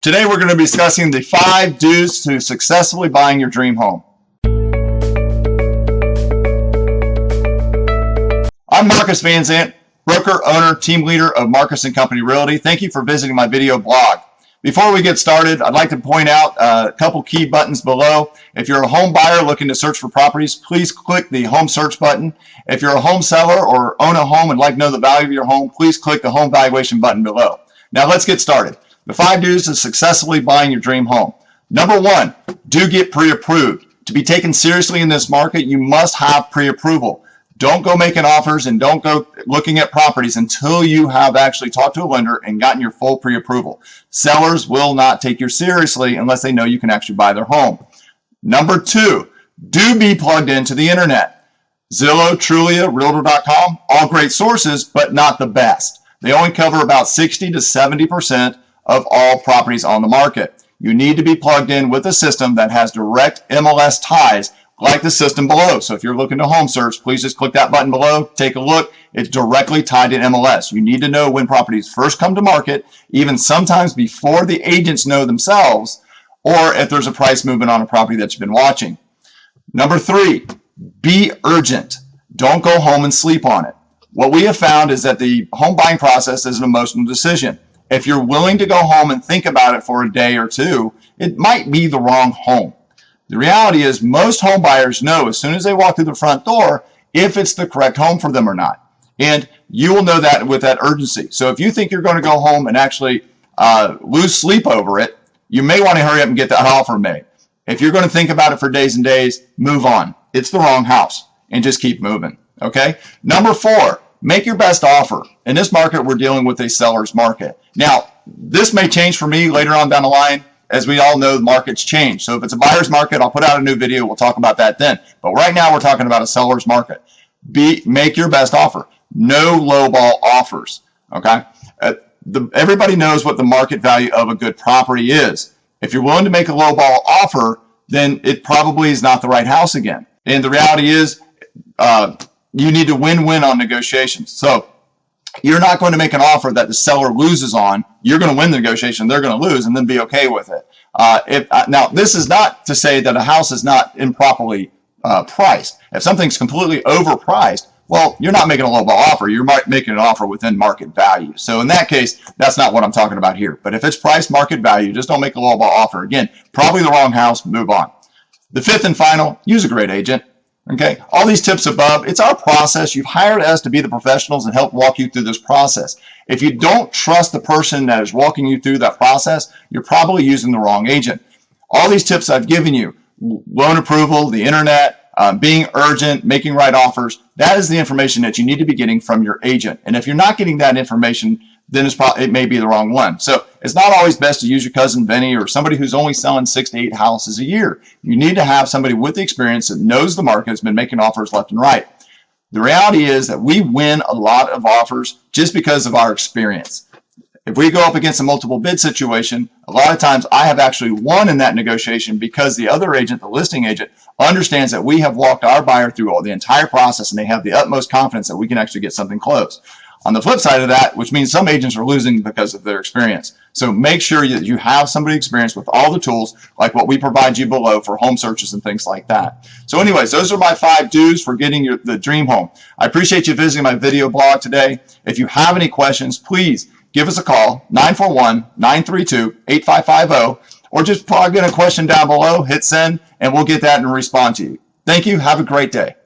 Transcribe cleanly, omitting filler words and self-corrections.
Today we're going to be discussing the 5 do's to successfully buying your dream home. I'm Marcus Vanzant, broker, owner, team leader of Marcus & Company Realty. Thank you for visiting my video blog. Before we get started, I'd like to point out a couple key buttons below. If you're a home buyer looking to search for properties, please click the home search button. If you're a home seller or own a home and like to know the value of your home, please click the home valuation button below. Now let's get started. The 5 do's to successfully buying your dream home. Number 1, do get pre-approved. To be taken seriously in this market, you must have pre-approval. Don't go making offers and don't go looking at properties until you have actually talked to a lender and gotten your full pre-approval. Sellers will not take you seriously unless they know you can actually buy their home. Number 2, do be plugged into the internet. Zillow, Trulia, Realtor.com, all great sources, but not the best. They only cover about 60 to 70% of all properties on the market. You need to be plugged in with a system that has direct MLS ties like the system below. So if you're looking to home search, please just click that button below, take a look. It's directly tied to MLS. You need to know when properties first come to market, even sometimes before the agents know themselves, or if there's a price movement on a property that you've been watching. Number 3, be urgent. Don't go home and sleep on it. What we have found is that the home buying process is an emotional decision. If you're willing to go home and think about it for a day or two, it might be the wrong home. The reality is most home buyers know as soon as they walk through the front door if it's the correct home for them or not. And you will know that with that urgency. So if you think you're going to go home and actually lose sleep over it, you may want to hurry up and get that offer made. If you're going to think about it for days and days, move on. It's the wrong house and just keep moving. Okay? Number 4, make your best offer. In this market, we're dealing with a seller's market. Now, this may change for me later on down the line. As we all know, the market's change. So if it's a buyer's market, I'll put out a new video. We'll talk about that then. But right now, we're talking about a seller's market. Make your best offer. No lowball offers. Okay? Everybody knows what the market value of a good property is. If you're willing to make a lowball offer, then it probably is not the right house again. And the reality is, you need to win-win on negotiations. So you're not going to make an offer that the seller loses on. You're going to win the negotiation, they're going to lose, and then be okay with it. Now, this is not to say that a house is not improperly priced. If something's completely overpriced, well, you're not making a lowball offer. You're making an offer within market value. So in that case, that's not what I'm talking about here. But if it's priced market value, just don't make a lowball offer. Again, probably the wrong house, move on. The 5th and final, use a great agent. Okay, all these tips above, it's our process. You've hired us to be the professionals and help walk you through this process. If you don't trust the person that is walking you through that process, you're probably using the wrong agent. All these tips I've given you, loan approval, the internet, being urgent, making right offers, that is the information that you need to be getting from your agent. And if you're not getting that information, then it may be the wrong one. So it's not always best to use your cousin Benny or somebody who's only selling 6 to 8 houses a year. You need to have somebody with the experience that knows the market, has been making offers left and right. The reality is that we win a lot of offers just because of our experience. If we go up against a multiple bid situation, a lot of times I have actually won in that negotiation because the other agent, the listing agent, understands that we have walked our buyer through all the entire process and they have the utmost confidence that we can actually get something closed. On the flip side of that, which means some agents are losing because of their experience. So make sure that you have somebody experienced with all the tools like what we provide you below for home searches and things like that. So anyways, those are my 5 do's for getting the dream home. I appreciate you visiting my video blog today. If you have any questions, please give us a call, 941-932-8550, or just plug in a question down below, hit send, and we'll get that and respond to you. Thank you. Have a great day.